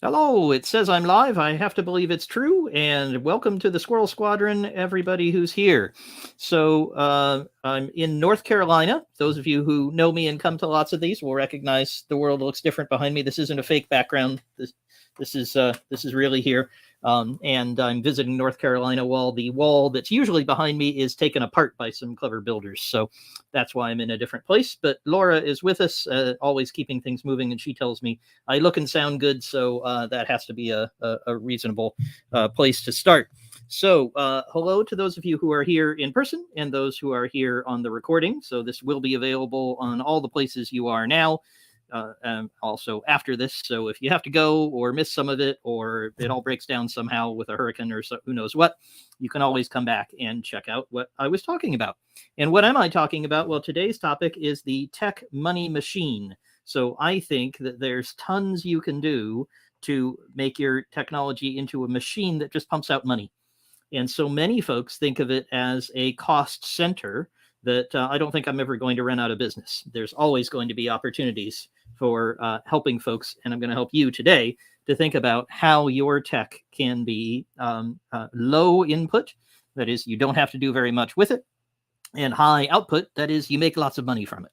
Hello, it says I'm live. I have to believe it's true. And welcome to the Squirrel Squadron, everybody who's here. I'm in North Carolina. Those of you who know me and come to lots of these will recognize the world looks different behind me. This isn't a fake background. This is really here. And I'm visiting North Carolina while the wall that's usually behind me is taken apart by some clever builders. So that's why I'm in a different place. But Laura is with us, always keeping things moving, and she tells me I look and sound good, so that has to be a reasonable place to start. So hello to those of you who are here in person and those who are here on the recording. So this will be available on all the places you are now. Also after this. So if you have to go or miss some of it, or it all breaks down somehow with a hurricane or who knows what, you can always come back and check out what I was talking about. And what am I talking about? Well, today's topic is the tech money machine. So I think that there's tons you can do to make your technology into a machine that just pumps out money. And so many folks think of it as a cost center that I don't think I'm ever going to run out of business. There's always going to be opportunities for helping folks, and I'm going to help you today to think about how your tech can be low input, that is, you don't have to do very much with it, and high output, that is, you make lots of money from it.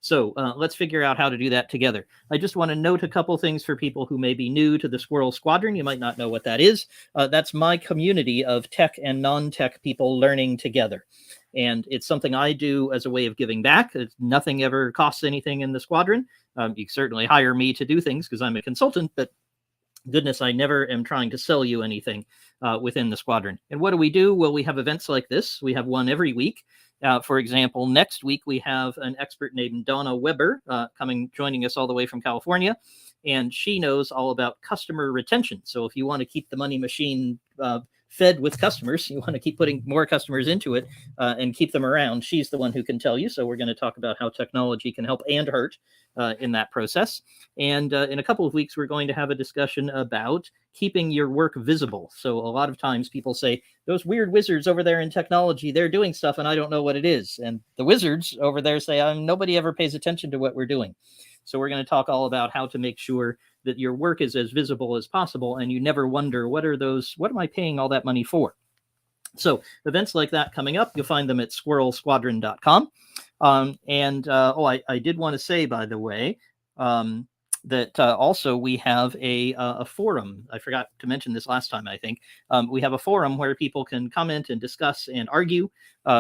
So let's figure out how to do that together. I just want to note a couple things for people who may be new to the Squirrel Squadron. You might not know what that is. That's my community of tech and non-tech people learning together. And it's something I do as a way of giving back. Nothing ever costs anything in the squadron. You can certainly hire me to do things because I'm a consultant, but goodness, I never am trying to sell you anything within the squadron. And what do? Well, we have events like this. We have one every week. For example, next week we have an expert named Donna Weber joining us all the way from California, and she knows all about customer retention. So if you want to keep the money machine fed with customers, you want to keep putting more customers into it and keep them around, she's the one who can tell you. So we're going to talk about how technology can help and hurt in that process. And in a couple of weeks, we're going to have a discussion about keeping your work visible. So a lot of times people say, those weird wizards over there in technology, they're doing stuff and I don't know what it is. And the wizards over there say, nobody ever pays attention to what we're doing. So we're going to talk all about how to make sure that your work is as visible as possible and you never wonder, what am I paying all that money for? So events like that coming up, you'll find them at squirrelsquadron.com. I did want to say, by the way, that also we have a forum. I forgot to mention this last time, I think. We have a forum where people can comment and discuss and argue.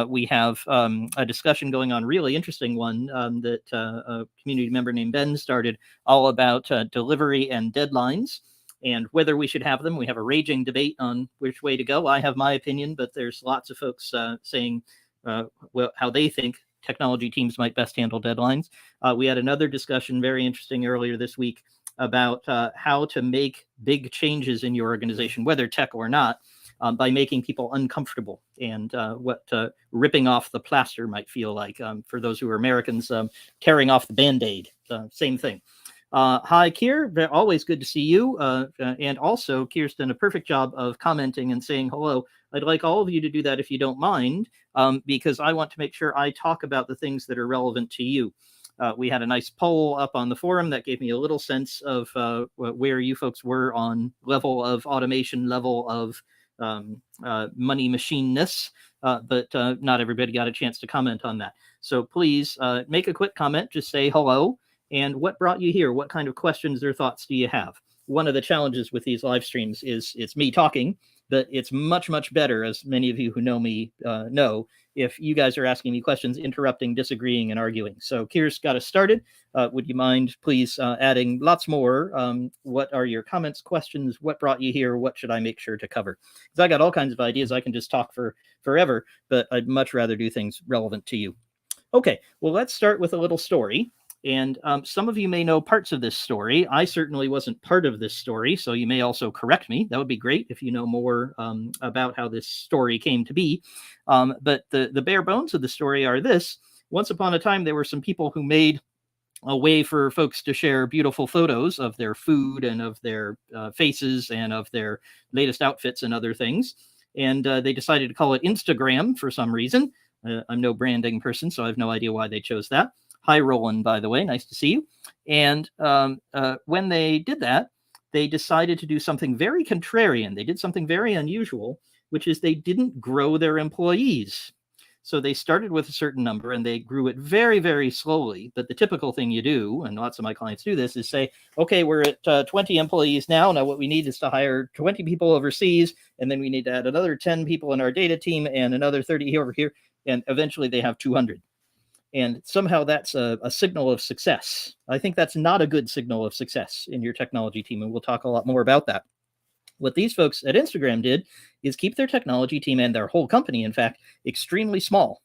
We have a discussion going on, really interesting one that a community member named Ben started, all about delivery and deadlines and whether we should have them. We have a raging debate on which way to go. I have my opinion, but there's lots of folks saying how they think technology teams might best handle deadlines. We had another discussion, very interesting, earlier this week about how to make big changes in your organization, whether tech or not, by making people uncomfortable, and what ripping off the plaster might feel like. For those who are Americans, tearing off the Band-Aid, same thing. Hi, Keir. Always good to see you. And also, Keir's done a perfect job of commenting and saying hello. I'd like all of you to do that if you don't mind, because I want to make sure I talk about the things that are relevant to you. We had a nice poll up on the forum that gave me a little sense of where you folks were on level of automation, level of money machine-ness, but not everybody got a chance to comment on that. So please make a quick comment, just say hello. And what brought you here? What kind of questions or thoughts do you have? One of the challenges with these live streams is it's me talking, but it's much, much better, as many of you who know me know, if you guys are asking me questions, interrupting, disagreeing, and arguing. So Keir's got us started. Would you mind please adding lots more? What are your comments, questions? What brought you here? What should I make sure to cover? Because I got all kinds of ideas. I can just talk for forever, but I'd much rather do things relevant to you. Okay, well, let's start with a little story. And some of you may know parts of this story. I certainly wasn't part of this story, so you may also correct me. That would be great if you know more about how this story came to be. But the bare bones of the story are this. Once upon a time, there were some people who made a way for folks to share beautiful photos of their food and of their faces and of their latest outfits and other things. And they decided to call it Instagram for some reason. I'm no branding person, so I have no idea why they chose that. Hi, Roland, by the way. Nice to see you. And when they did that, they decided to do something very contrarian. They did something very unusual, which is they didn't grow their employees. So they started with a certain number and they grew it very, very slowly. But the typical thing you do, and lots of my clients do this, is say, okay, we're at 20 employees now. Now what we need is to hire 20 people overseas, and then we need to add another 10 people in our data team and another 30 over here. And eventually they have 200. And somehow that's a signal of success. I think that's not a good signal of success in your technology team. And we'll talk a lot more about that. What these folks at Instagram did is keep their technology team and their whole company, in fact, extremely small.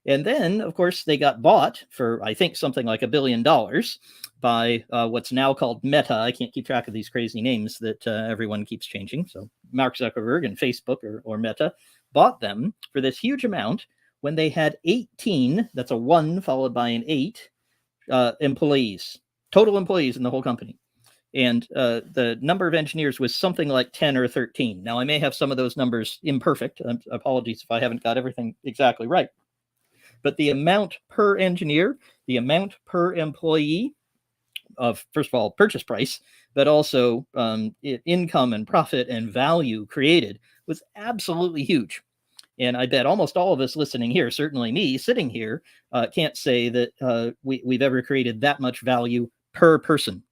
And then, of course, they got bought for, I think, something like $1 billion by what's now called Meta. I can't keep track of these crazy names that everyone keeps changing. So Mark Zuckerberg and Facebook or Meta bought them for this huge amount when they had 18, that's a 1 followed by an 8, employees, total employees in the whole company. And the number of engineers was something like 10 or 13. Now, I may have some of those numbers imperfect. Apologies if I haven't got everything exactly right. But the amount per engineer, the amount per employee of, first of all, purchase price, but also income and profit and value created was absolutely huge. And I bet almost all of us listening here, certainly me sitting here, can't say that we've ever created that much value per person.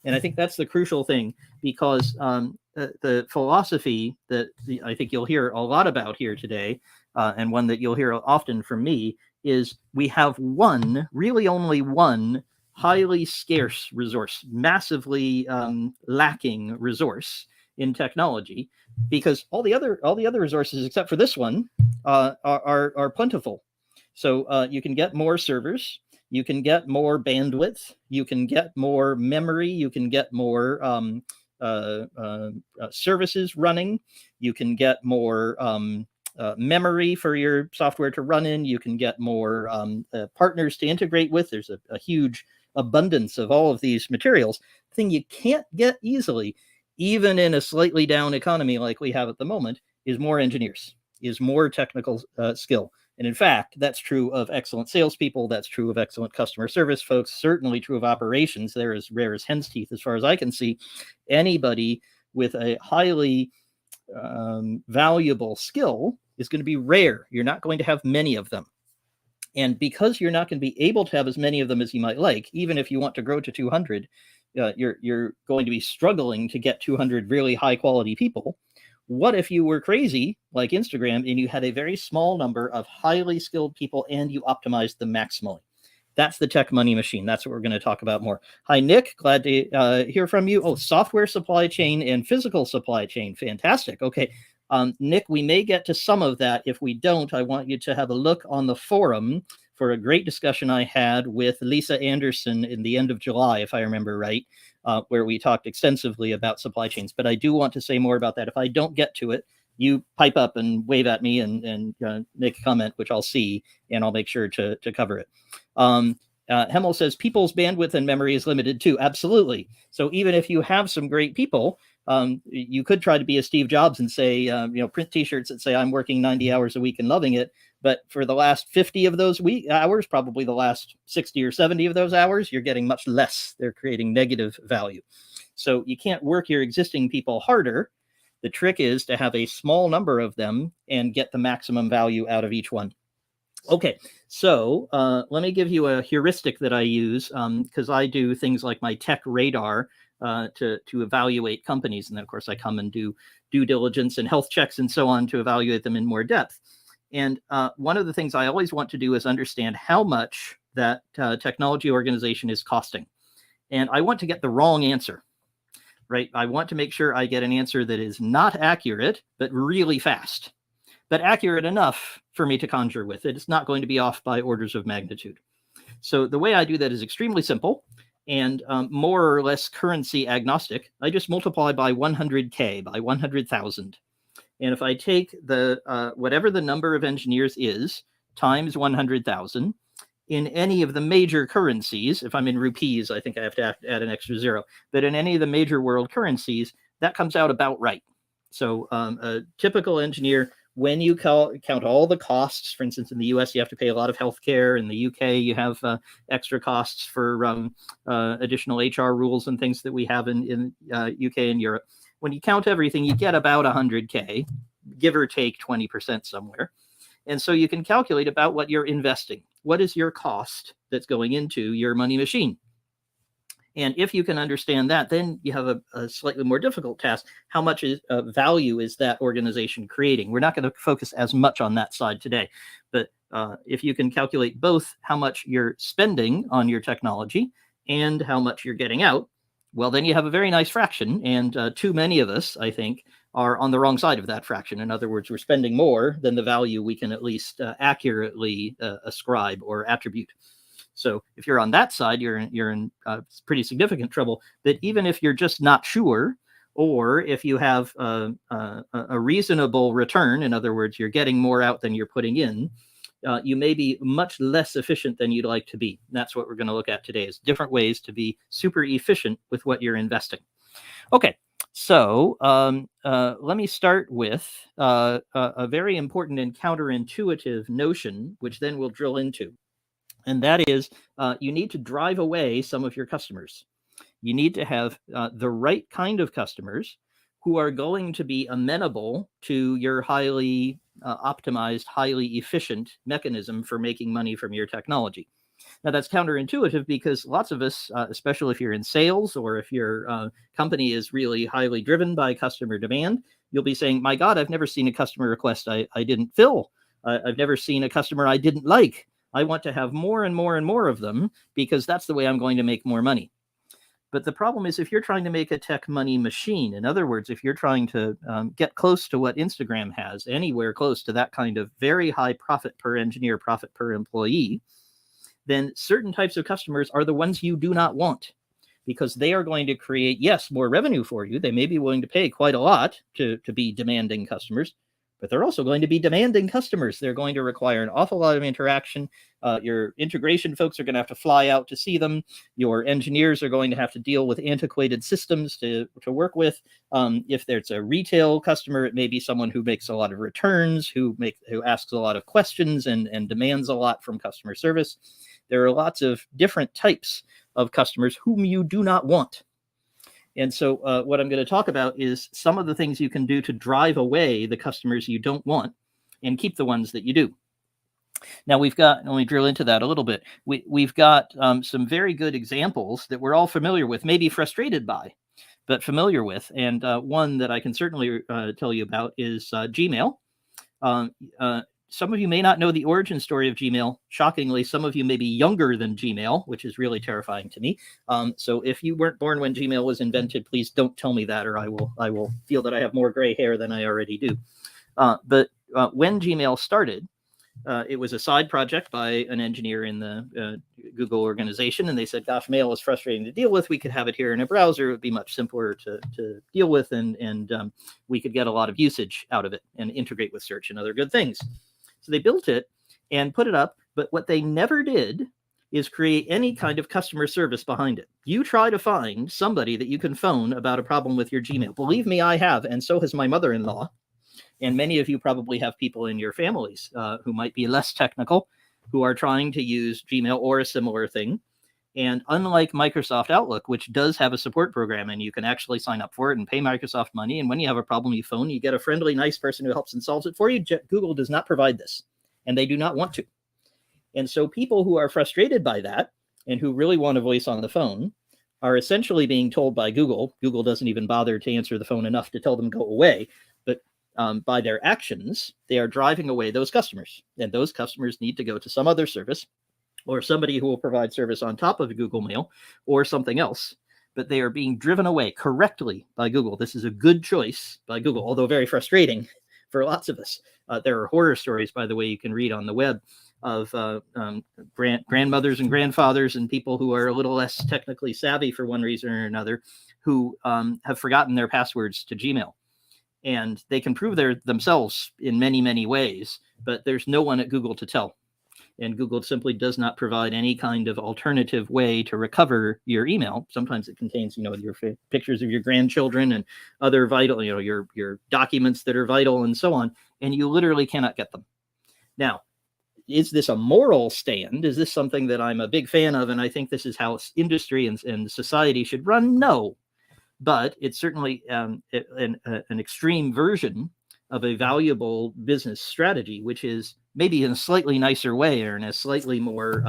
And I think that's the crucial thing, because the philosophy that I think you'll hear a lot about here today, and one that you'll hear often from me, is we have one, really only one, highly scarce resource, massively lacking resource in technology, because all the other resources except for this one are plentiful. So you can get more servers. You can get more bandwidth, you can get more memory, you can get more services running, you can get more memory for your software to run in, you can get more partners to integrate with. There's a huge abundance of all of these materials. The thing you can't get easily, even in a slightly down economy like we have at the moment, is more engineers, is more technical skill. And in fact, that's true of excellent salespeople. That's true of excellent customer service folks, certainly true of operations. They're as rare as hen's teeth, as far as I can see. Anybody with a highly valuable skill is going to be rare. You're not going to have many of them. And because you're not going to be able to have as many of them as you might like, even if you want to grow to 200, you're going to be struggling to get 200 really high quality people. What if you were crazy like Instagram and you had a very small number of highly skilled people and you optimized them maximally? That's the tech money machine. That's what we're going to talk about more. Hi, Nick. Glad to hear from you. Oh, software supply chain and physical supply chain. Fantastic. Okay. Nick, we may get to some of that. If we don't, I want you to have a look on the forum for a great discussion I had with Lisa Anderson in the end of July, if I remember right, where we talked extensively about supply chains. But I do want to say more about that. If I don't get to it, you pipe up and wave at me and make a comment, which I'll see, and I'll make sure to cover it. Hemel says people's bandwidth and memory is limited too. Absolutely. So even if you have some great people, you could try to be a Steve Jobs and say, print T-shirts that say I'm working 90 hours a week and loving it. But for the last 50 of those hours, probably the last 60 or 70 of those hours, you're getting much less. They're creating negative value. So you can't work your existing people harder. The trick is to have a small number of them and get the maximum value out of each one. Okay, so let me give you a heuristic that I use because I do things like my tech radar to evaluate companies. And then, of course, I come and do due diligence and health checks and so on to evaluate them in more depth. And one of the things I always want to do is understand how much that technology organization is costing. And I want to get the wrong answer, right? I want to make sure I get an answer that is not accurate, but really fast, but accurate enough for me to conjure with. It's not going to be off by orders of magnitude. So the way I do that is extremely simple and more or less currency agnostic. I just multiply by 100K, by 100,000. And if I take the whatever the number of engineers is times 100,000 in any of the major currencies, if I'm in rupees, I think I have to add an extra zero, but in any of the major world currencies, that comes out about right. So a typical engineer when you count all the costs, for instance, in the US, you have to pay a lot of healthcare. In the UK, you have extra costs for additional HR rules and things that we have in UK and Europe. When you count everything, you get about 100K, give or take 20% somewhere. And so you can calculate about what you're investing. What is your cost that's going into your money machine? And if you can understand that, then you have a slightly more difficult task. How much value is that organization creating? We're not going to focus as much on that side today. But if you can calculate both how much you're spending on your technology and how much you're getting out, well, then you have a very nice fraction. And too many of us, I think, are on the wrong side of that fraction. In other words, we're spending more than the value we can at least accurately ascribe or attribute. So if you're on that side, you're in pretty significant trouble. But even if you're just not sure, or if you have a reasonable return, in other words, you're getting more out than you're putting in, you may be much less efficient than you'd like to be. And that's what we're going to look at today, is different ways to be super efficient with what you're investing. Okay, so let me start with a very important and counterintuitive notion, which then we'll drill into. And that is, you need to drive away some of your customers. You need to have the right kind of customers who are going to be amenable to your highly optimized, highly efficient mechanism for making money from your technology. Now, that's counterintuitive because lots of us, especially if you're in sales or if your company is really highly driven by customer demand, you'll be saying, my God, I've never seen a customer request I didn't fill. I've never seen a customer I didn't like. I want to have more and more and more of them because that's the way I'm going to make more money. But the problem is, if you're trying to make a tech money machine, in other words, if you're trying to get close to what Instagram has, anywhere close to that kind of very high profit per engineer, profit per employee, then certain types of customers are the ones you do not want, because they are going to create, yes, more revenue for you. They may be willing to pay quite a lot to be demanding customers, but they're also going to be demanding customers. They're going to require an awful lot of interaction. Your integration folks are going to have to fly out to see them. Your engineers are going to have to deal with antiquated systems to work with. If there's a retail customer, it may be someone who makes a lot of returns, who asks a lot of questions and demands a lot from customer service. There are lots of different types of customers whom you do not want. And so what I'm going to talk about is some of the things you can do to drive away the customers you don't want and keep the ones that you do. Now, let me drill into that a little bit. We've got some very good examples that we're all familiar with, maybe frustrated by, but familiar with. And one that I can certainly tell you about is Gmail. Some of you may not know the origin story of Gmail. Shockingly, some of you may be younger than Gmail, which is really terrifying to me. So if you weren't born when Gmail was invented, please don't tell me that, or I will feel that I have more gray hair than I already do. But when Gmail started, it was a side project by an engineer in the Google organization, and they said, gosh, mail is frustrating to deal with. We could have it here in a browser. It would be much simpler to deal with, and we could get a lot of usage out of it and integrate with search and other good things. So they built it and put it up, but what they never did is create any kind of customer service behind it. You try to find somebody that you can phone about a problem with your Gmail. Believe me, I have, and so has my mother-in-law. And many of you probably have people in your families who might be less technical, who are trying to use Gmail or a similar thing. And unlike Microsoft Outlook, which does have a support program, and you can actually sign up for it and pay Microsoft money, and when you have a problem, you phone, you get a friendly, nice person who helps and solves it for you. Google does not provide this, and they do not want to. And so people who are frustrated by that and who really want a voice on the phone are essentially being told by Google doesn't even bother to answer the phone enough to tell them go away, but by their actions, they are driving away those customers, and those customers need to go to some other service or somebody who will provide service on top of Google Mail or something else, but they are being driven away correctly by Google. This is a good choice by Google, although very frustrating for lots of us. There are horror stories, by the way, you can read on the web of grandmothers and grandfathers and people who are a little less technically savvy for one reason or another, who have forgotten their passwords to Gmail. And they can prove themselves in many, many ways, but there's no one at Google to tell. And Google simply does not provide any kind of alternative way to recover your email. Sometimes it contains, your pictures of your grandchildren and other vital, your documents that are vital and so on. and you literally cannot get them. Now, is this a moral stand? Is this something that I'm a big fan of, and I think this is how industry and society should run? No, but it's certainly an extreme version of a valuable business strategy, which is maybe in a slightly nicer way or in a slightly more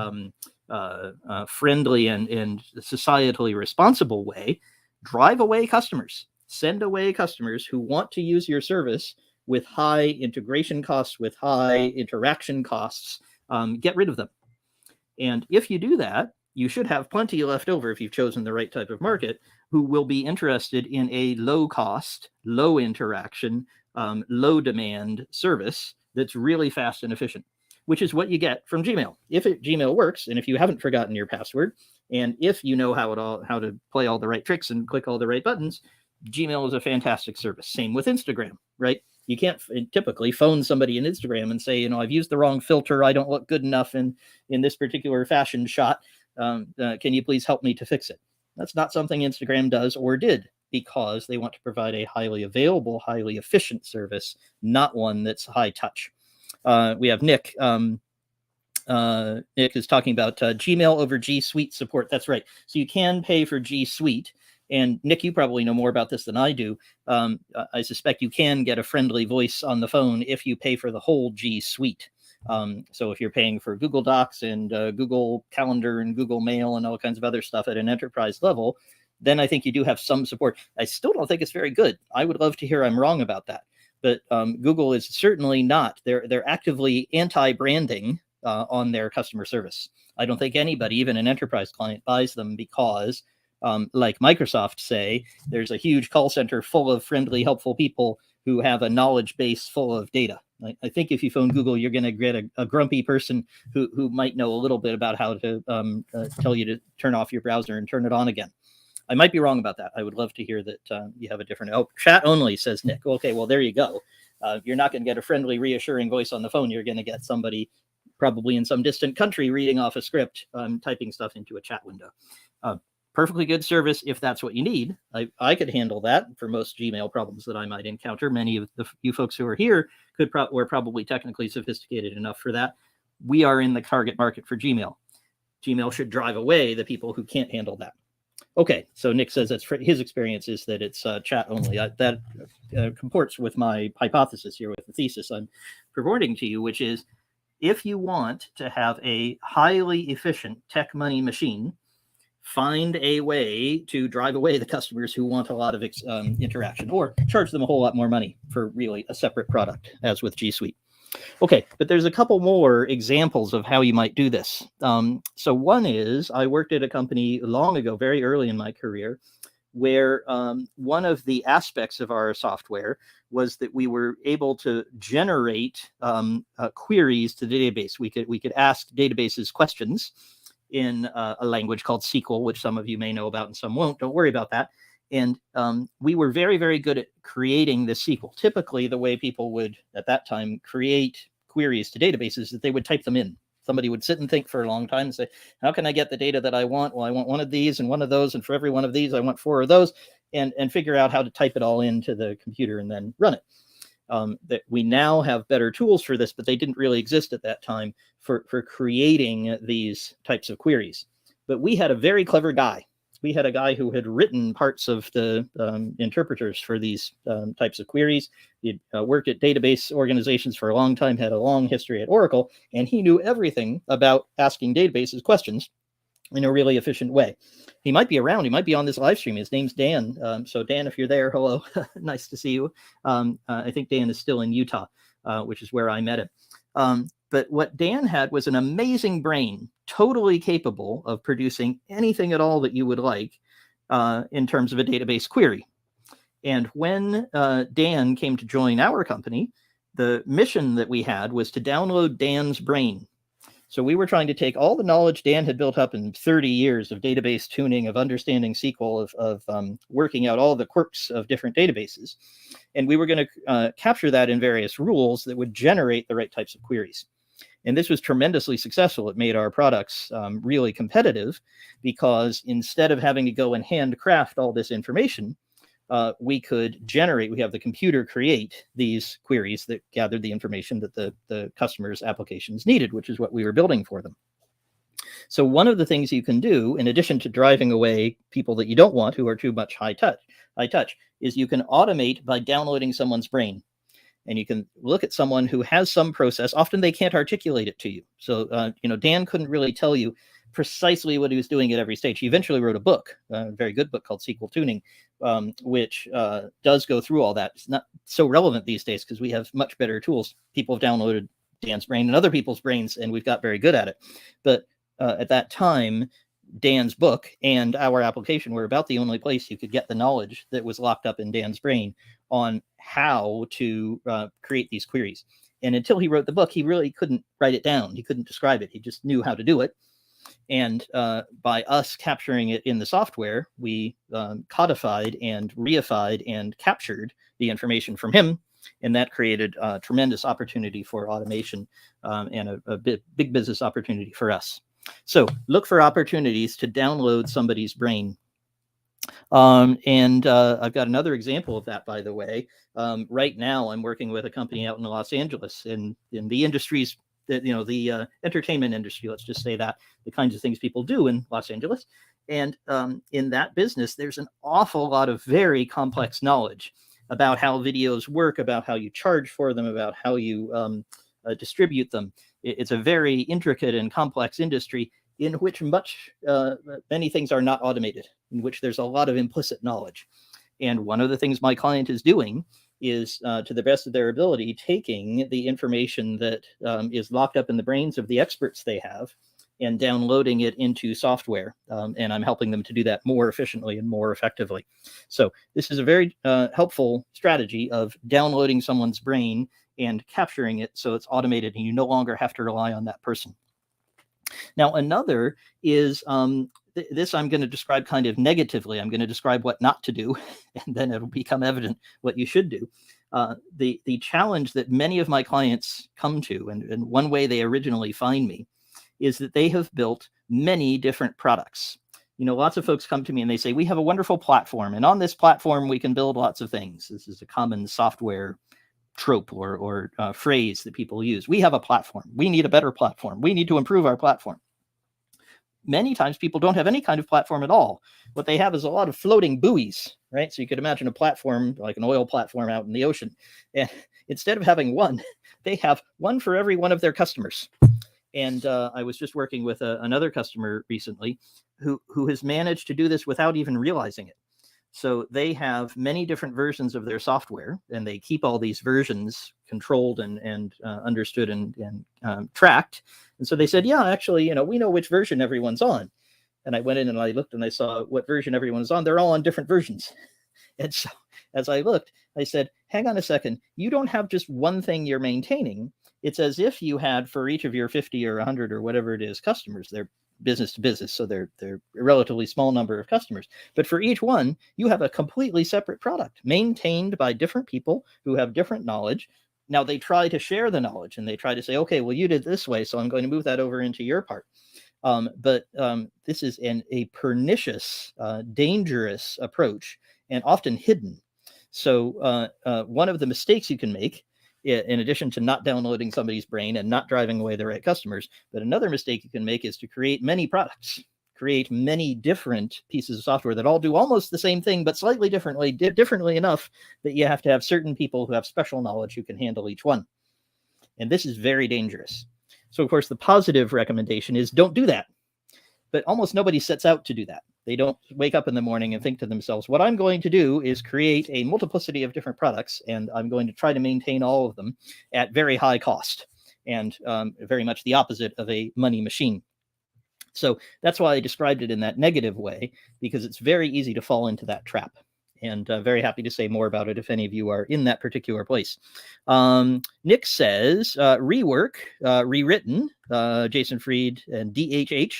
friendly and societally responsible way. Drive away customers, send away customers who want to use your service with high integration costs, with high interaction costs. Get rid of them. And if you do that, you should have plenty left over if you've chosen the right type of market who will be interested in a low cost, low interaction, low demand service that's really fast and efficient, which is what you get from Gmail. If Gmail works, and if you haven't forgotten your password, and if you know how to play all the right tricks and click all the right buttons, Gmail is a fantastic service. Same with Instagram, right? You can't typically phone somebody in Instagram and say, I've used the wrong filter. I don't look good enough in this particular fashion shot. Can you please help me to fix it? That's not something Instagram does or did, because they want to provide a highly available, highly efficient service, not one that's high touch. We have Nick. Nick is talking about Gmail over G Suite support. That's right. So you can pay for G Suite. And Nick, you probably know more about this than I do. I suspect you can get a friendly voice on the phone if you pay for the whole G Suite. So if you're paying for Google Docs and Google Calendar and Google Mail and all kinds of other stuff at an enterprise level, then I think you do have some support. I still don't think it's very good. I would love to hear I'm wrong about that. But Google is certainly not. They're actively anti-branding on their customer service. I don't think anybody, even an enterprise client, buys them because like Microsoft say, there's a huge call center full of friendly, helpful people who have a knowledge base full of data. I think if you phone Google, you're going to get a grumpy person who might know a little bit about how to tell you to turn off your browser and turn it on again. I might be wrong about that. I would love to hear that you have a different. Oh, chat only, says Nick. Okay, well, there you go. You're not going to get a friendly, reassuring voice on the phone. You're going to get somebody probably in some distant country reading off a script, typing stuff into a chat window. Perfectly good service if that's what you need. I could handle that for most Gmail problems that I might encounter. Many of you folks who are here were probably technically sophisticated enough for that. We are in the target market for Gmail. Gmail should drive away the people who can't handle that. Okay, so Nick says that's his experience is that it's chat only. That comports with my hypothesis here, with the thesis I'm purporting to you, which is if you want to have a highly efficient tech money machine, find a way to drive away the customers who want a lot of interaction, or charge them a whole lot more money for really a separate product, as with G Suite. Okay, but there's a couple more examples of how you might do this. So one is, I worked at a company long ago, very early in my career, where one of the aspects of our software was that we were able to generate queries to the database. We could ask databases questions in a language called SQL, which some of you may know about and some won't. Don't worry about that. And we were very, very good at creating the SQL. Typically, the way people would, at that time, create queries to databases is that they would type them in. Somebody would sit and think for a long time and say, how can I get the data that I want? Well, I want one of these and one of those, and for every one of these, I want 4 of those, and figure out how to type it all into the computer and then run it. That we now have better tools for this, but they didn't really exist at that time for creating these types of queries. But we had a very clever guy. We had a guy who had written parts of the interpreters for these types of queries. He'd worked at database organizations for a long time, had a long history at Oracle, and he knew everything about asking databases questions in a really efficient way. He might be around. He might be on this live stream. His name's Dan. So Dan, if you're there, hello. Nice to see you. I think Dan is still in Utah, which is where I met him. But what Dan had was an amazing brain, totally capable of producing anything at all that you would like in terms of a database query. And when Dan came to join our company, the mission that we had was to download Dan's brain. So we were trying to take all the knowledge Dan had built up in 30 years of database tuning, of understanding SQL, of working out all the quirks of different databases. And we were going to capture that in various rules that would generate the right types of queries. And this was tremendously successful. It made our products really competitive, because instead of having to go and handcraft all this information, we have the computer create these queries that gathered the information that the customer's applications needed, which is what we were building for them. So one of the things you can do, in addition to driving away people that you don't want who are too much high touch, is you can automate by downloading someone's brain. And you can look at someone who has some process. Often they can't articulate it to you. So, Dan couldn't really tell you precisely what he was doing at every stage. He eventually wrote a book, a very good book called SQL Tuning, which does go through all that. It's not so relevant these days because we have much better tools. People have downloaded Dan's brain and other people's brains, and we've got very good at it. But at that time, Dan's book and our application were about the only place you could get the knowledge that was locked up in Dan's brain on how to create these queries. And until he wrote the book, he really couldn't write it down. He couldn't describe it. He just knew how to do it. And by us capturing it in the software, we codified and reified and captured the information from him. And that created a tremendous opportunity for automation and a big business opportunity for us. So look for opportunities to download somebody's brain. And I've got another example of that, by the way. Right now, I'm working with a company out in Los Angeles in the industries that, the entertainment industry, let's just say that, the kinds of things people do in Los Angeles. And in that business, there's an awful lot of very complex knowledge about how videos work, about how you charge for them, about how you distribute them. It's a very intricate and complex industry in which many things are not automated, in which there's a lot of implicit knowledge. And one of the things my client is doing is, to the best of their ability, taking the information that is locked up in the brains of the experts they have and downloading it into software. And I'm helping them to do that more efficiently and more effectively. So this is a very helpful strategy of downloading someone's brain and capturing it so it's automated and you no longer have to rely on that person. Now, another is this I'm going to describe kind of negatively. I'm going to describe what not to do, and then it'll become evident what you should do. The challenge that many of my clients come to, and one way they originally find me, is that they have built many different products. Lots of folks come to me and they say, we have a wonderful platform, and on this platform, we can build lots of things. This is a common software trope or phrase that people use. We have a platform. We need a better platform. We need to improve our platform. Many times people don't have any kind of platform at all. What they have is a lot of floating buoys, right? So you could imagine a platform like an oil platform out in the ocean. And instead of having one, they have one for every one of their customers. And I was just working with another customer recently who has managed to do this without even realizing it. So they have many different versions of their software, and they keep all these versions controlled and understood and tracked. And so they said, yeah, actually, we know which version everyone's on. And I went in and I looked and I saw what version everyone's on. They're all on different versions. And so as I looked, I said, hang on a second. You don't have just one thing you're maintaining. It's as if you had, for each of your 50 or 100 or whatever it is customers, they're business to business, so they're a relatively small number of customers. But for each one, you have a completely separate product maintained by different people who have different knowledge. Now they try to share the knowledge and they try to say, okay, well, you did this way, so I'm going to move that over into your part. But this is a pernicious, dangerous approach, and often hidden. So one of the mistakes you can make, in addition to not downloading somebody's brain and not driving away the right customers, but another mistake you can make is to create many products, create many different pieces of software that all do almost the same thing, but slightly differently enough that you have to have certain people who have special knowledge who can handle each one. And this is very dangerous. So, of course, the positive recommendation is don't do that. But almost nobody sets out to do that. They don't wake up in the morning and think to themselves, what I'm going to do is create a multiplicity of different products, and I'm going to try to maintain all of them at very high cost, and very much the opposite of a money machine. So that's why I described it in that negative way, because it's very easy to fall into that trap. And very happy to say more about it if any of you are in that particular place. Nick says, rework, rewritten, Jason Fried and DHH,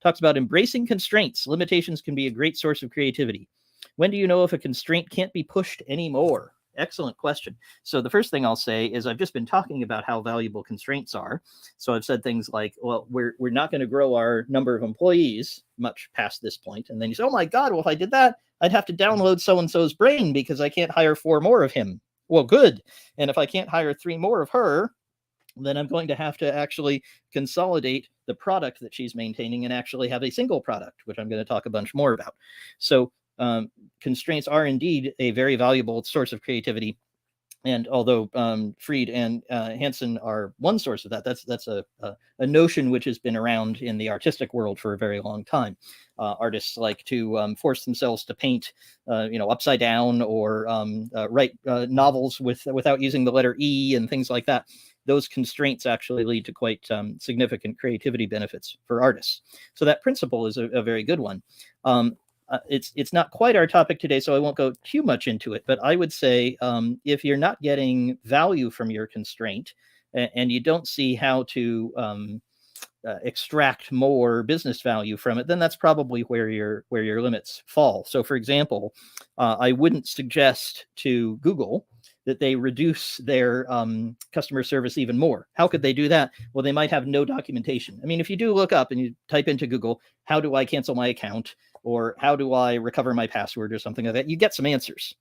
talks about embracing constraints. Limitations can be a great source of creativity. When do you know if a constraint can't be pushed anymore? Excellent question. So the first thing I'll say is I've just been talking about how valuable constraints are. So I've said things like, well, we're not going to grow our number of employees much past this point. And then you say, oh my God, well, if I did that, I'd have to download so-and-so's brain because I can't hire 4 more of him. Well, good. And if I can't hire 3 more of her, then I'm going to have to actually consolidate the product that she's maintaining and actually have a single product, which I'm going to talk a bunch more about. So constraints are indeed a very valuable source of creativity. And although Fried and Hansen are one source of that, that's a notion which has been around in the artistic world for a very long time. Artists like to force themselves to paint, upside down, or write novels without using the letter E and things like that. Those constraints actually lead to quite significant creativity benefits for artists. So that principle is a very good one. It's not quite our topic today, so I won't go too much into it. But I would say if you're not getting value from your constraint and you don't see how to extract more business value from it, then that's probably where your limits fall. So, for example, I wouldn't suggest to Google that they reduce their customer service even more. How could they do that? Well, they might have no documentation. I mean, if you do look up and you type into Google, how do I cancel my account? Or how do I recover my password or something like that? You get some answers,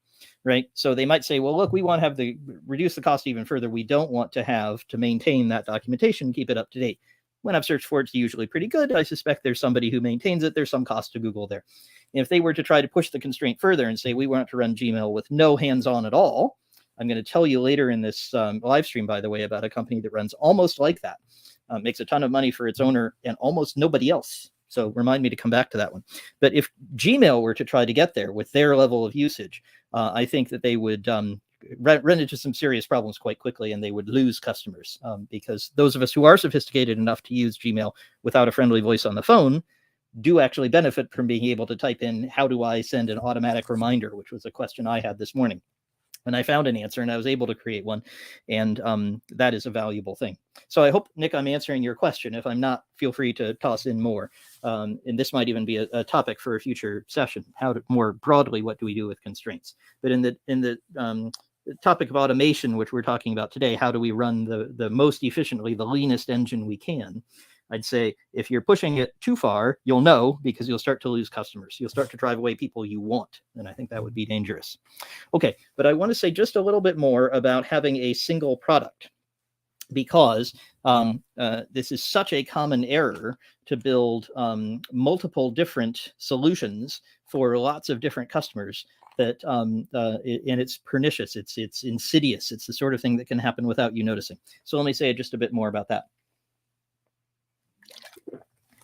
right? So they might say, well, look, we want to have reduce the cost even further. We don't want to have to maintain that documentation, keep it up to date. When I've searched for it, it's usually pretty good. I suspect there's somebody who maintains it. There's some cost to Google there. And if they were to try to push the constraint further and say, we want to run Gmail with no hands-on at all, I'm going to tell you later in this live stream, by the way, about a company that runs almost like that, makes a ton of money for its owner and almost nobody else. So remind me to come back to that one. But if Gmail were to try to get there with their level of usage, I think that they would run into some serious problems quite quickly, and they would lose customers because those of us who are sophisticated enough to use Gmail without a friendly voice on the phone do actually benefit from being able to type in, how do I send an automatic reminder, which was a question I had this morning. And I found an answer, and I was able to create one, and that is a valuable thing. So I hope, Nick, I'm answering your question. If I'm not, feel free to toss in more. And this might even be a topic for a future session. How to, more broadly, what do we do with constraints? But in the topic of automation, which we're talking about today, how do we run the most efficiently, the leanest engine we can? I'd say if you're pushing it too far, you'll know, because you'll start to lose customers. You'll start to drive away people you want. And I think that would be dangerous. Okay, but I want to say just a little bit more about having a single product, because this is such a common error to build multiple different solutions for lots of different customers that and it's pernicious, it's insidious, it's the sort of thing that can happen without you noticing. So let me say just a bit more about that.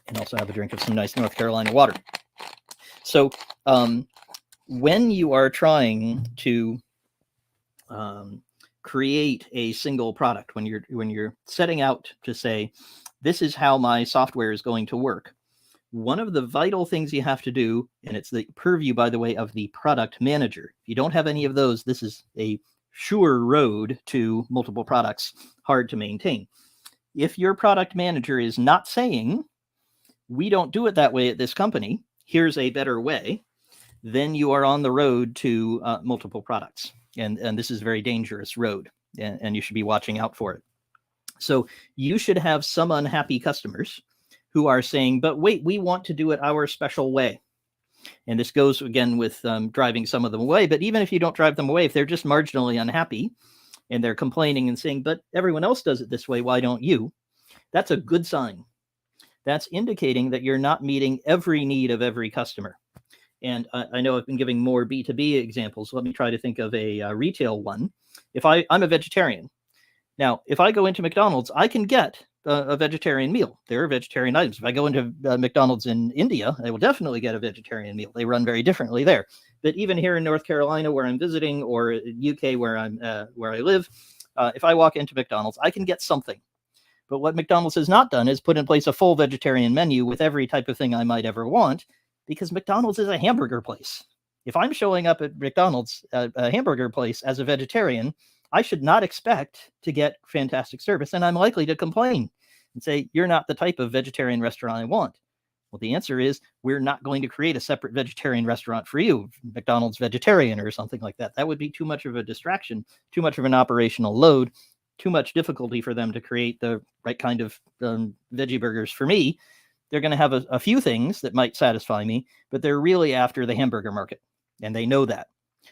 And also have a drink of some nice North Carolina water. So when you are trying to create a single product, when you're setting out to say, this is how my software is going to work, one of the vital things you have to do, and it's the purview, by the way, of the product manager. If you don't have any of those, this is a sure road to multiple products, hard to maintain. If your product manager is not saying, we don't do it that way at this company, here's a better way, then you are on the road to multiple products. And this is a very dangerous road, and you should be watching out for it. So you should have some unhappy customers who are saying, but wait, we want to do it our special way. And this goes again with driving some of them away. But even if you don't drive them away, if they're just marginally unhappy and they're complaining and saying, but everyone else does it this way, why don't you? That's a good sign. That's indicating that you're not meeting every need of every customer. And I know I've been giving more B2B examples. Let me try to think of a retail one. If I'm a vegetarian. Now, if I go into McDonald's, I can get a vegetarian meal. There are vegetarian items. If I go into McDonald's in India, I will definitely get a vegetarian meal. They run very differently there. But even here in North Carolina, where I'm visiting, or UK, where I live, if I walk into McDonald's, I can get something. But what McDonald's has not done is put in place a full vegetarian menu with every type of thing I might ever want, because McDonald's is a hamburger place. If I'm showing up at McDonald's, a hamburger place, as a vegetarian, I should not expect to get fantastic service, and I'm likely to complain and say, you're not the type of vegetarian restaurant I want. Well, the answer is, we're not going to create a separate vegetarian restaurant for you, McDonald's vegetarian or something like that. That would be too much of a distraction, too much of an operational load, too much difficulty for them to create the right kind of veggie burgers for me. They're going to have a few things that might satisfy me, but they're really after the hamburger market. and they know that.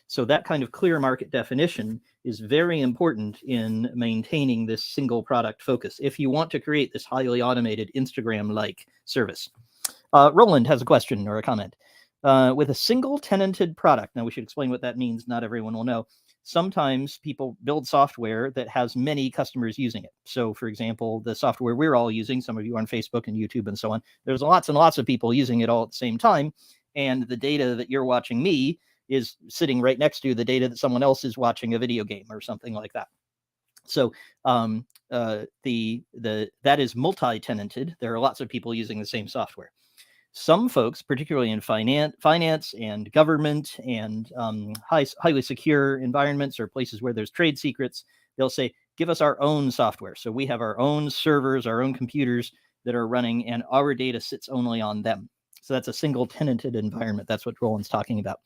So that kind of clear market definition is very important in maintaining this single product focus if you want to create this highly automated Instagram-like service. Roland has a question or a comment. With a single tenanted product, now we should explain what that means. Not everyone will know. Sometimes people build software that has many customers using it. So, for example, the software we're all using, some of you on Facebook and YouTube and so on, there's lots and lots of people using it all at the same time. And the data that you're watching me is sitting right next to the data that someone else is watching a video game or something like that. So that is multi-tenanted. There are lots of people using the same software. Some folks, particularly in finance and government and highly secure environments or places where there's trade secrets, they'll say, give us our own software. So we have our own servers, our own computers that are running, and our data sits only on them. So that's a single tenanted environment. That's what Roland's talking about.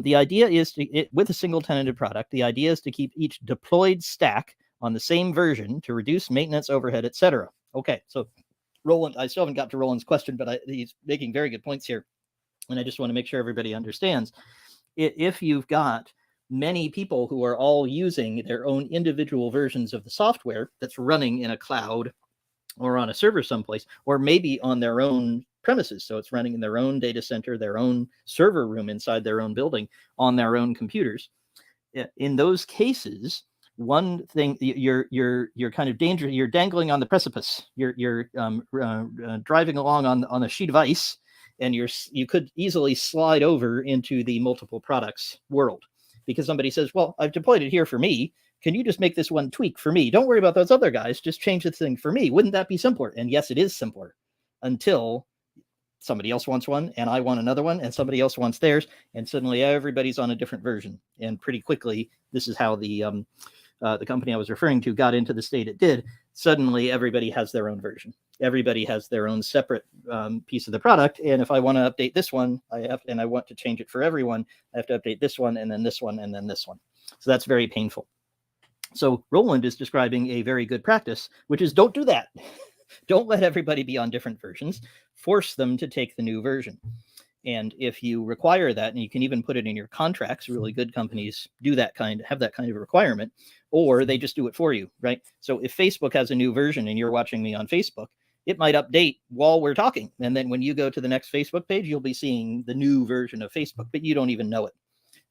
The idea is with a single tenanted product, the idea is to keep each deployed stack on the same version to reduce maintenance, overhead, etc. Okay, so Roland, I still haven't got to Roland's question, but he's making very good points here. And I just want to make sure everybody understands. If you've got many people who are all using their own individual versions of the software that's running in a cloud or on a server someplace, or maybe on their own premises, so it's running in their own data center, their own server room inside their own building on their own computers, in those cases, one thing you're kind of dangerous. You're dangling on the precipice. You're driving along on a sheet of ice, and you could easily slide over into the multiple products world because somebody says, "Well, I've deployed it here for me. Can you just make this one tweak for me? Don't worry about those other guys. Just change this thing for me. Wouldn't that be simpler?" And yes, it is simpler until somebody else wants one, and I want another one, and somebody else wants theirs, and suddenly everybody's on a different version. And pretty quickly, this is how the company I was referring to got into the state it did. Suddenly, everybody has their own version. Everybody has their own separate piece of the product. And if I want to update this one, I want to change it for everyone, I have to update this one, and then this one, and then this one. So that's very painful. So Roland is describing a very good practice, which is don't do that. Don't let everybody be on different versions. Force them to take the new version. And if you require that, and you can even put it in your contracts, really good companies do have that kind of requirement, or they just do it for you, right? So if Facebook has a new version and you're watching me on Facebook, it might update while we're talking. And then when you go to the next Facebook page, you'll be seeing the new version of Facebook, but you don't even know it.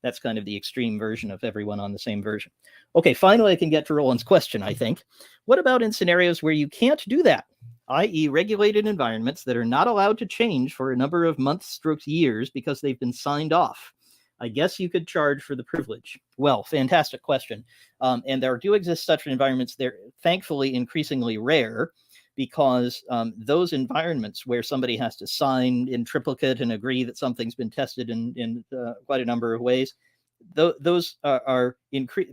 That's kind of the extreme version of everyone on the same version. Okay, finally, I can get to Roland's question, I think. What about in scenarios where you can't do that, i.e. regulated environments that are not allowed to change for a number of months, years, because they've been signed off? I guess you could charge for the privilege. Well, fantastic question. And there do exist such environments. They're thankfully increasingly rare, because those environments where somebody has to sign in triplicate and agree that something's been tested in quite a number of ways, those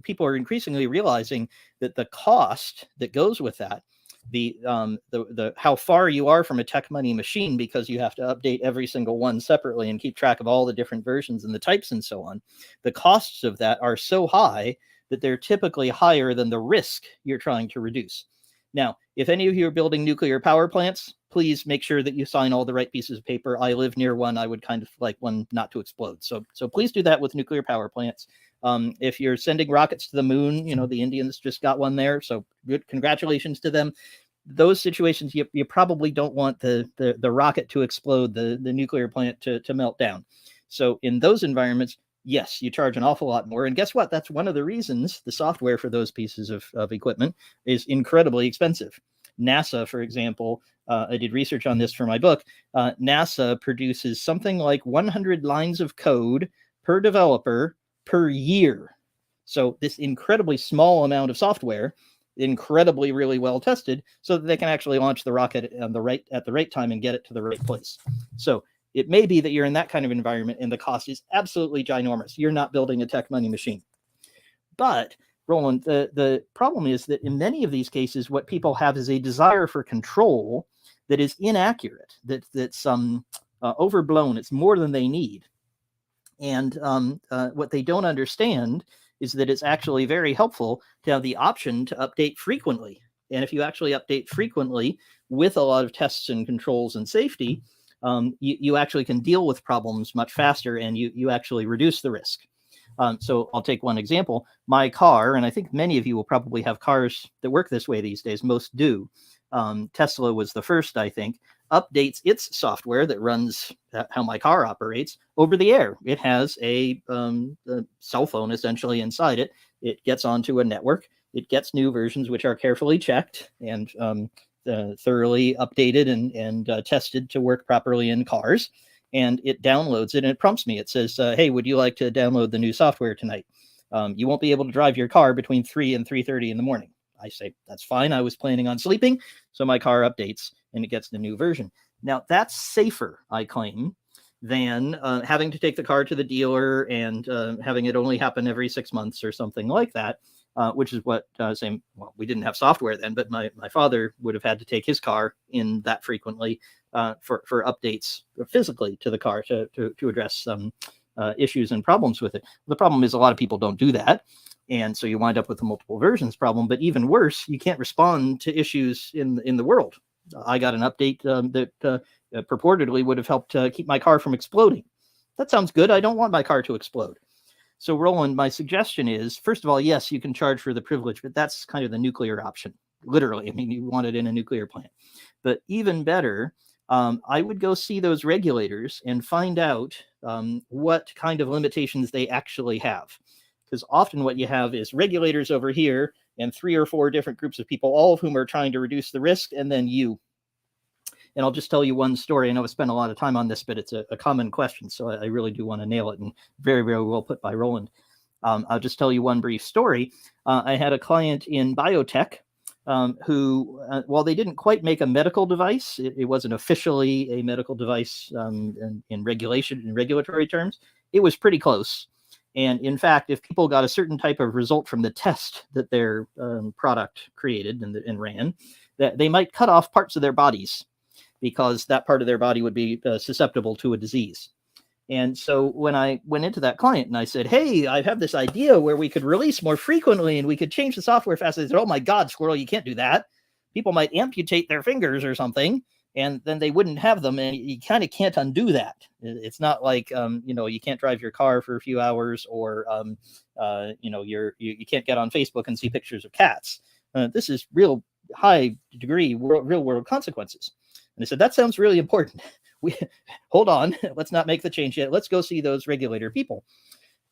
people are increasingly realizing that the cost that goes with that, the how far you are from a tech money machine, because you have to update every single one separately and keep track of all the different versions and the types and so on. The costs of that are so high that they're typically higher than the risk you're trying to reduce. Now, if any of you are building nuclear power plants, please make sure that you sign all the right pieces of paper. I live near one. I would kind of like one not to explode. So please do that with nuclear power plants. If you're sending rockets to the moon, the Indians just got one there. So good, congratulations to them. Those situations, you probably don't want the rocket to explode, the nuclear plant to melt down. So in those environments, yes, you charge an awful lot more. And guess what? That's one of the reasons the software for those pieces of equipment is incredibly expensive. NASA, for example, I did research on this for my book. NASA produces something like 100 lines of code per developer per year. So this incredibly small amount of software, incredibly really well tested, so that they can actually launch the rocket at the right time and get it to the right place. So it may be that you're in that kind of environment and the cost is absolutely ginormous. You're not building a tech money machine. But Roland, the problem is that in many of these cases, what people have is a desire for control that is inaccurate, that's overblown. It's more than they need. And what they don't understand is that it's actually very helpful to have the option to update frequently. And if you actually update frequently with a lot of tests and controls and safety, you actually can deal with problems much faster, and you actually reduce the risk. So I'll take one example. My car, and I think many of you will probably have cars that work this way these days. Most do. Tesla was the first, I think, updates its software that runs how my car operates over the air. It has a cell phone essentially inside it. It gets onto a network. It gets new versions which are carefully checked and thoroughly updated and tested to work properly in cars. And it downloads it and it prompts me. It says, hey, would you like to download the new software tonight? You won't be able to drive your car between 3 and 3:30 in the morning. I say, that's fine. I was planning on sleeping. So my car updates and it gets the new version. Now, that's safer, I claim, than having to take the car to the dealer and having it only happen every 6 months or something like that, which is what saying, well, we didn't have software then, but my father would have had to take his car in that frequently for updates physically to the car to address some issues and problems with it. The problem is a lot of people don't do that. And so you wind up with a multiple versions problem. But even worse, you can't respond to issues in the world. I got an update that purportedly would have helped keep my car from exploding. That sounds good. I don't want my car to explode. So Roland, my suggestion is, first of all, yes, you can charge for the privilege, but that's kind of the nuclear option. Literally, I mean, you want it in a nuclear plant. But even better, I would go see those regulators and find out what kind of limitations they actually have. Because often what you have is regulators over here and 3 or 4 different groups of people, all of whom are trying to reduce the risk, and then you. And I'll just tell you one story. I know I spent a lot of time on this, but it's a common question, so I really do want to nail it, and very, very well put by Roland. I'll just tell you one brief story. I had a client in biotech who, while they didn't quite make a medical device, it wasn't officially a medical device in regulatory terms, it was pretty close. And in fact, if people got a certain type of result from the test that their product created and ran, that they might cut off parts of their bodies because that part of their body would be susceptible to a disease. And so when I went into that client and I said, hey, I have this idea where we could release more frequently and we could change the software faster. They said, oh my God, Squirrel, you can't do that. People might amputate their fingers or something, and then they wouldn't have them. And you kind of can't undo that. It's not like, you can't drive your car for a few hours, or, you can't get on Facebook and see pictures of cats. This is real high degree real world consequences. And I said, that sounds really important. Hold on, let's not make the change yet. Let's go see those regulator people.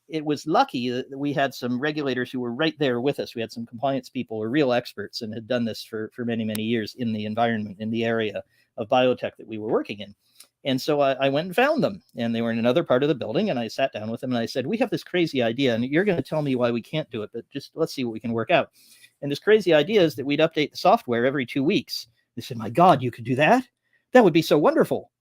It was lucky that we had some regulators who were right there with us. We had some compliance people who were real experts and had done this for many, many years in the environment, in the area of biotech that we were working in. And so I went and found them, and they were in another part of the building, and I sat down with them and I said, we have this crazy idea, and you're going to tell me why we can't do it, but just let's see what we can work out. And this crazy idea is that we'd update the software every 2 weeks. They said, my God, you could do that? That would be so wonderful.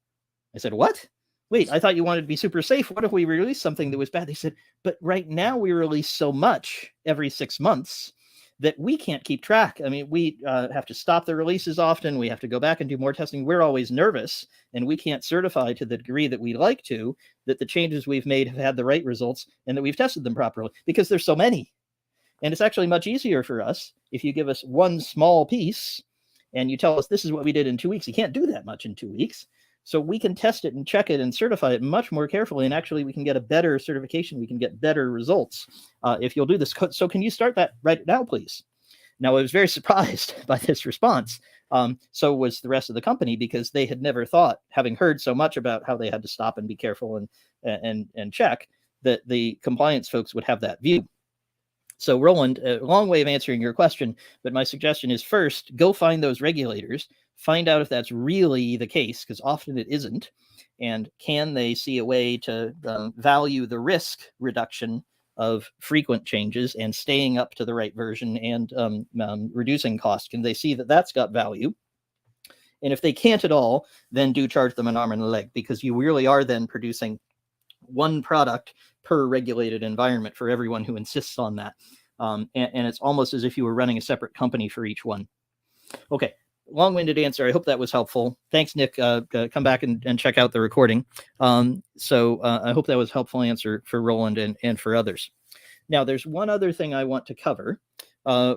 I said, what? Wait, I thought you wanted to be super safe. What if we release something that was bad? They said, but right now we release so much every 6 months that we can't keep track. I mean, we have to stop the releases often. We have to go back and do more testing. We're always nervous, and we can't certify to the degree that we'd like to that the changes we've made have had the right results and that we've tested them properly, because there's so many. And it's actually much easier for us if you give us one small piece and you tell us this is what we did in 2 weeks. You can't do that much in 2 weeks. So we can test it and check it and certify it much more carefully. And actually, we can get a better certification. We can get better results if you'll do this. So can you start that right now, please? Now, I was very surprised by this response. So was the rest of the company, because they had never thought, having heard so much about how they had to stop and be careful and check, that the compliance folks would have that view. So Roland, a long way of answering your question, but my suggestion is, first, go find those regulators, find out if that's really the case, because often it isn't, and can they see a way to value the risk reduction of frequent changes and staying up to the right version and reducing cost? Can they see that that's got value? And if they can't at all, then do charge them an arm and a leg, because you really are then producing one product per regulated environment for everyone who insists on that. And it's almost as if you were running a separate company for each one. Okay, long-winded answer. I hope that was helpful. Thanks, Nick. Come back and check out the recording. So I hope that was a helpful answer for Roland and for others. Now, there's one other thing I want to cover,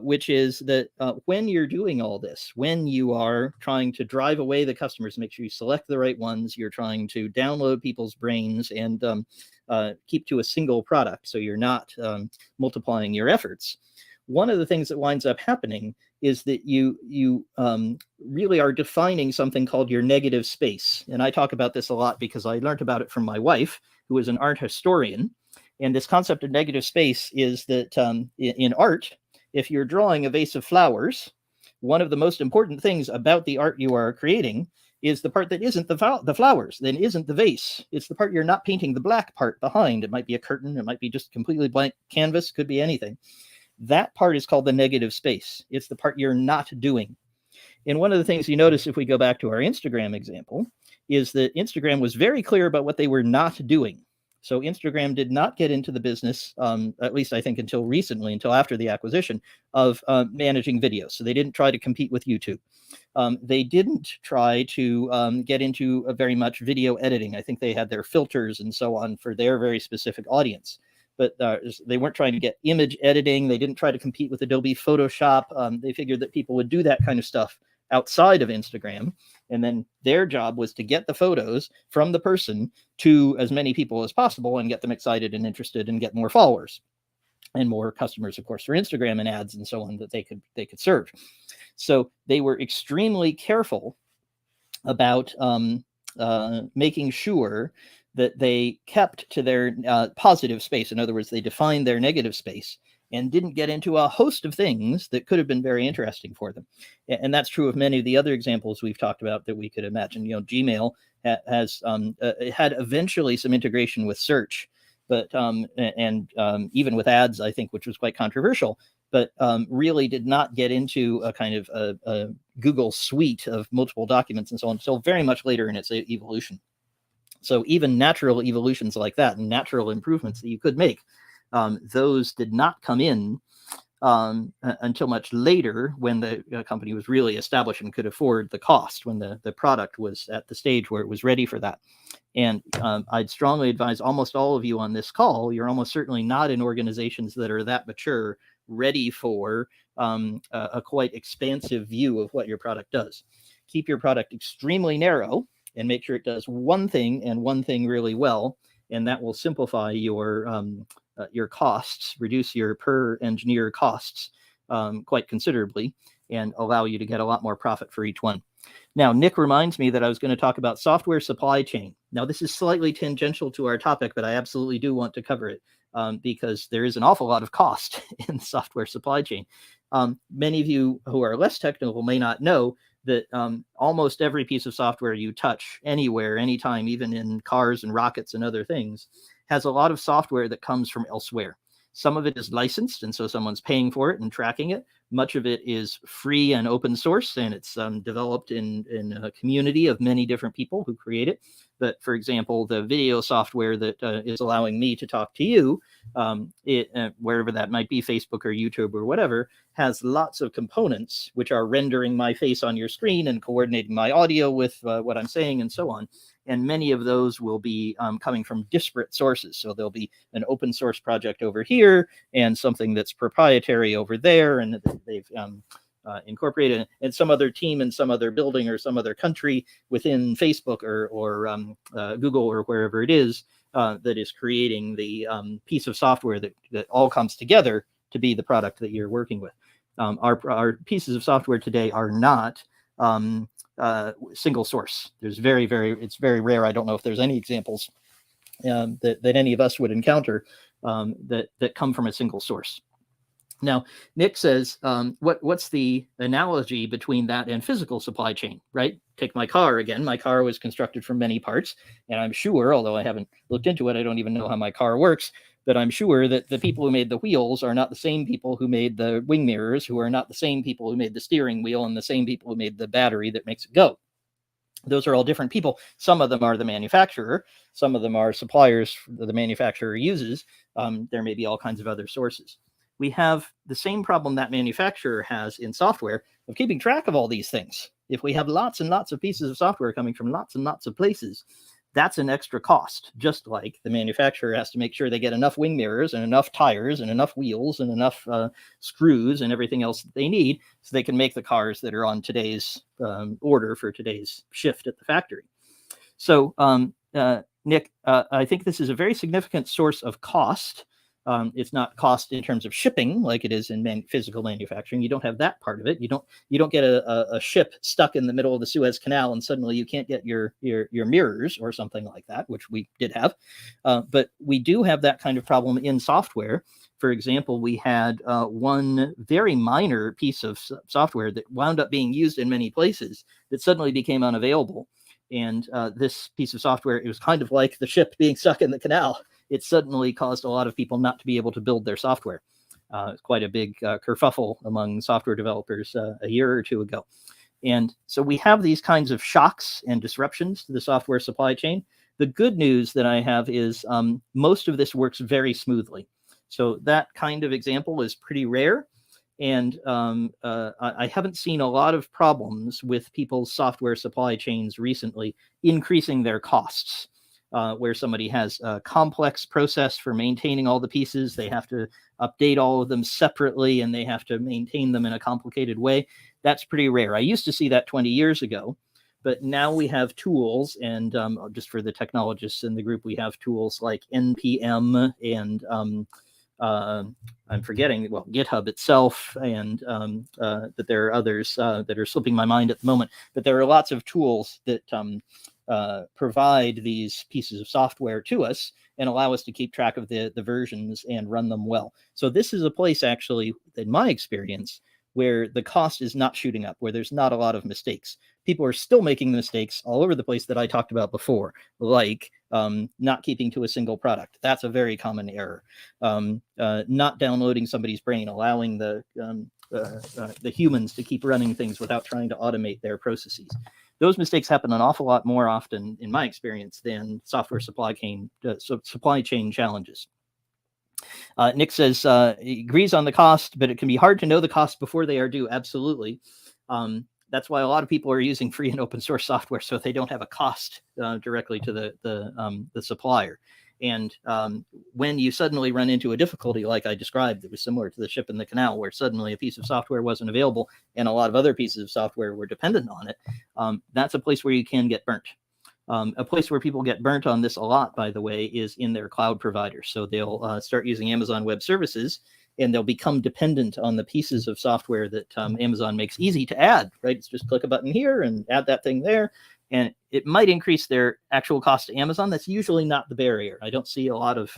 which is that when you're doing all this, when you are trying to drive away the customers, make sure you select the right ones, you're trying to download people's brains and keep to a single product so you're not multiplying your efforts. One of the things that winds up happening is that you really are defining something called your negative space. And I talk about this a lot because I learned about it from my wife, who is an art historian. And this concept of negative space is that in art, if you're drawing a vase of flowers, one of the most important things about the art you are creating is the part that isn't the flowers, then isn't the vase. It's the part you're not painting the black part behind. It might be a curtain. It might be just completely blank canvas. Could be anything. That part is called the negative space. It's the part you're not doing. And one of the things you notice if we go back to our Instagram example is that Instagram was very clear about what they were not doing. So Instagram did not get into the business, at least I think until recently, until after the acquisition, of managing videos. So they didn't try to compete with YouTube. They didn't try to get into very much video editing. I think they had their filters and so on for their very specific audience. But they weren't trying to get image editing. They didn't try to compete with Adobe Photoshop. They figured that people would do that kind of stuff outside of Instagram. And then their job was to get the photos from the person to as many people as possible and get them excited and interested and get more followers and more customers, of course, for Instagram and ads and so on that they could serve. So they were extremely careful about making sure that they kept to their positive space. In other words, they defined their negative space and didn't get into a host of things that could have been very interesting for them. And that's true of many of the other examples we've talked about that we could imagine. You know, Gmail has had eventually some integration with search, but even with ads, I think, which was quite controversial, but really did not get into a kind of a Google suite of multiple documents and so on until very much later in its evolution. So even natural evolutions like that and natural improvements that you could make, those did not come in until much later when the company was really established and could afford the cost, when the product was at the stage where it was ready for that. And I'd strongly advise almost all of you on this call, you're almost certainly not in organizations that are that mature, ready for a quite expansive view of what your product does. Keep your product extremely narrow and make sure it does one thing and one thing really well, and that will simplify your costs, reduce your per engineer costs quite considerably, and allow you to get a lot more profit for each one. Now, Nick reminds me that I was going to talk about software supply chain. Now, this is slightly tangential to our topic, but I absolutely do want to cover it because there is an awful lot of cost in software supply chain. Many of you who are less technical may not know that almost every piece of software you touch anywhere, anytime, even in cars and rockets and other things, has a lot of software that comes from elsewhere. Some of it is licensed, and so someone's paying for it and tracking it. Much of it is free and open source, and it's developed in a community of many different people who create it. But for example, the video software that is allowing me to talk to you, wherever that might be, Facebook or YouTube or whatever, has lots of components which are rendering my face on your screen and coordinating my audio with what I'm saying and so on. And many of those will be coming from disparate sources. So there'll be an open source project over here and something that's proprietary over there, and they've incorporated, and some other team in some other building or some other country within Facebook or Google or wherever it is that is creating the piece of software that all comes together to be the product that you're working with. Our pieces of software today are not single source. There's it's very rare. I don't know if there's any examples that any of us would encounter that come from a single source. Now, Nick says, what's the analogy between that and physical supply chain, right? Take my car again. My car was constructed from many parts, and I'm sure, although I haven't looked into it, I don't even know how my car works, but I'm sure that the people who made the wheels are not the same people who made the wing mirrors, who are not the same people who made the steering wheel, and the same people who made the battery that makes it go. Those are all different people. Some of them are the manufacturer. Some of them are suppliers that the manufacturer uses. There may be all kinds of other sources. We have the same problem that manufacturer has in software of keeping track of all these things. If we have lots and lots of pieces of software coming from lots and lots of places, that's an extra cost, just like the manufacturer has to make sure they get enough wing mirrors and enough tires and enough wheels and enough screws and everything else that they need so they can make the cars that are on today's order for today's shift at the factory. So, Nick, I think this is a very significant source of cost. It's not cost in terms of shipping like it is in physical manufacturing. You don't have that part of it. You don't get a ship stuck in the middle of the Suez Canal and suddenly you can't get your mirrors or something like that, which we did have. But we do have that kind of problem in software. For example, we had one very minor piece of software that wound up being used in many places that suddenly became unavailable. And this piece of software, it was kind of like the ship being stuck in the canal. It suddenly caused a lot of people not to be able to build their software. It's quite a big kerfuffle among software developers a year or two ago. And so we have these kinds of shocks and disruptions to the software supply chain. The good news that I have is most of this works very smoothly. So that kind of example is pretty rare. And I haven't seen a lot of problems with people's software supply chains recently increasing their costs. Where somebody has a complex process for maintaining all the pieces. They have to update all of them separately and they have to maintain them in a complicated way. That's pretty rare. I used to see that 20 years ago, but now we have tools, and just for the technologists in the group, we have tools like NPM and I'm forgetting, well, GitHub itself, and that there are others that are slipping my mind at the moment, but there are lots of tools that provide these pieces of software to us and allow us to keep track of the versions and run them well. So this is a place, actually, in my experience, where the cost is not shooting up, where there's not a lot of mistakes. People are still making mistakes all over the place that I talked about before, like not keeping to a single product. That's a very common error. Not downloading somebody's brain, allowing the humans to keep running things without trying to automate their processes. Those mistakes happen an awful lot more often, in my experience, than software supply chain challenges. Nick says he agrees on the cost, but it can be hard to know the cost before they are due. Absolutely. That's why a lot of people are using free and open source software, so they don't have a cost directly to the supplier. And when you suddenly run into a difficulty like I described that was similar to the ship in the canal, where suddenly a piece of software wasn't available and a lot of other pieces of software were dependent on it, that's a place where you can get burnt. A place where people get burnt on this a lot, by the way, is in their cloud providers. So they'll start using Amazon Web Services, and they'll become dependent on the pieces of software that Amazon makes easy to add, right? It's just click a button here and add that thing there. And it might increase their actual cost to Amazon. That's usually not the barrier. I don't see a lot of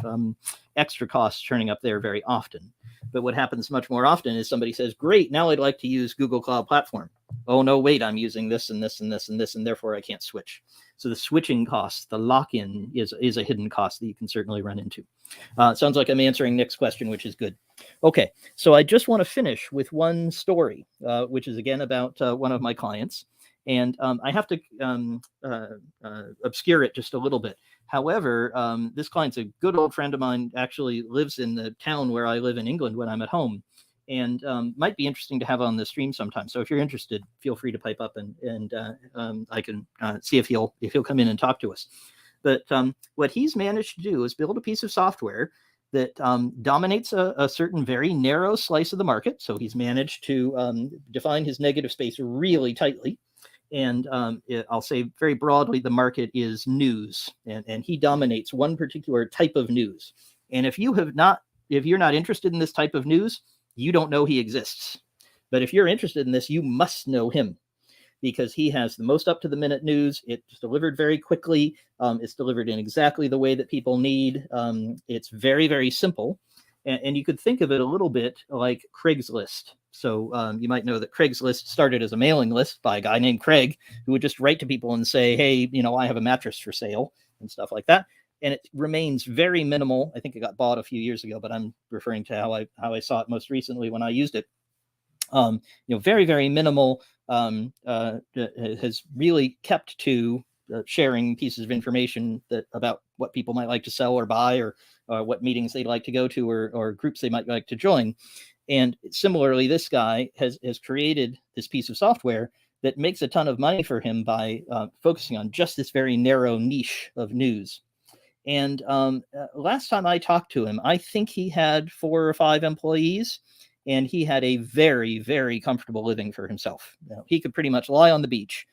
extra costs turning up there very often. But what happens much more often is somebody says, great, now I'd like to use Google Cloud Platform. Oh, no, wait, I'm using this and this and this and this, and therefore I can't switch. So the switching cost, the lock-in is a hidden cost that you can certainly run into. Sounds like I'm answering Nick's question, which is good. Okay, so I just want to finish with one story, which is again about one of my clients. And I have to obscure it just a little bit. However, this client's a good old friend of mine, actually lives in the town where I live in England when I'm at home, and might be interesting to have on the stream sometime. So if you're interested, feel free to pipe up and I can see if he'll come in and talk to us. But what he's managed to do is build a piece of software that dominates a certain very narrow slice of the market. So he's managed to define his negative space really tightly. And I'll say very broadly, the market is news, and he dominates one particular type of news. And if you're not interested in this type of news, you don't know he exists. But if you're interested in this, you must know him, because he has the most up-to-the-minute news. It's delivered very quickly. It's delivered in exactly the way that people need. It's very, very simple. And you could think of it a little bit like Craigslist. So you might know that Craigslist started as a mailing list by a guy named Craig, who would just write to people and say, hey, I have a mattress for sale and stuff like that. And it remains very minimal. I think it got bought a few years ago, but I'm referring to how I saw it most recently when I used it. Very, very minimal, has really kept to sharing pieces of information about what people might like to sell or buy, or what meetings they'd like to go to, or groups they might like to join. And similarly, this guy has created this piece of software that makes a ton of money for him by focusing on just this very narrow niche of news. And last time I talked to him, I think he had 4 or 5 employees, and he had a very, very comfortable living for himself. He could pretty much lie on the beach.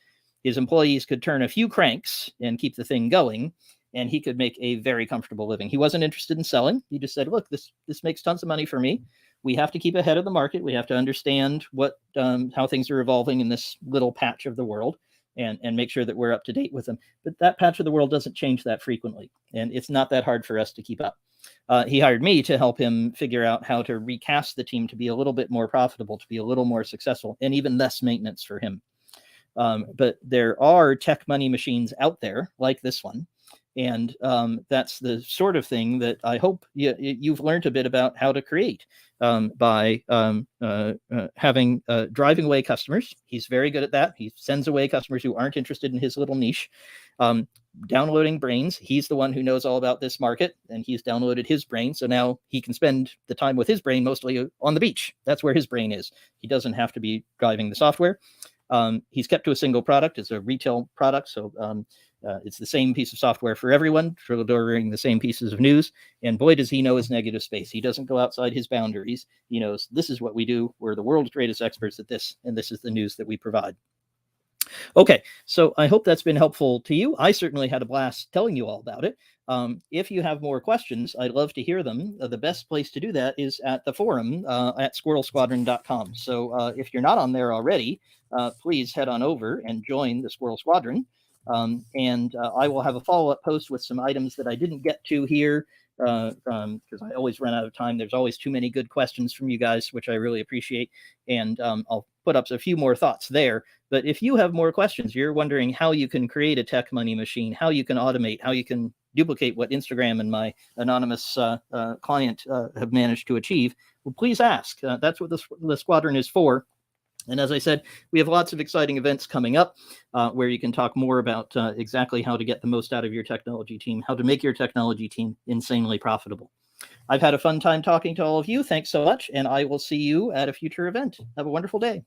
His employees could turn a few cranks and keep the thing going, and he could make a very comfortable living. He wasn't interested in selling. He just said, look, this makes tons of money for me. We have to keep ahead of the market. We have to understand what how things are evolving in this little patch of the world, and make sure that we're up to date with them. But that patch of the world doesn't change that frequently, and it's not that hard for us to keep up. He hired me to help him figure out how to recast the team to be a little bit more profitable, to be a little more successful, and even less maintenance for him. But there are tech money machines out there like this one. And that's the sort of thing that I hope you've learned a bit about how to create by having driving away customers. He's very good at that. He sends away customers who aren't interested in his little niche. Downloading brains. He's the one who knows all about this market, and he's downloaded his brain. So now he can spend the time with his brain mostly on the beach. That's where his brain is. He doesn't have to be driving the software. He's kept to a single product. It's a retail product. So it's the same piece of software for everyone, for delivering the same pieces of news. And boy, does he know his negative space. He doesn't go outside his boundaries. He knows this is what we do. We're the world's greatest experts at this, and this is the news that we provide. Okay, so I hope that's been helpful to you. I certainly had a blast telling you all about it. If you have more questions, I'd love to hear them. The best place to do that is at the forum at squirrelsquadron.com. So if you're not on there already, please head on over and join the Squirrel Squadron. And I will have a follow-up post with some items that I didn't get to here because I always run out of time. There's always too many good questions from you guys, which I really appreciate. And I'll put up a few more thoughts there. But if you have more questions, you're wondering how you can create a tech money machine, how you can automate, how you can duplicate what Instagram and my anonymous client have managed to achieve, well, please ask. That's what the squadron is for. And as I said, we have lots of exciting events coming up where you can talk more about exactly how to get the most out of your technology team, how to make your technology team insanely profitable. I've had a fun time talking to all of you. Thanks so much. And I will see you at a future event. Have a wonderful day.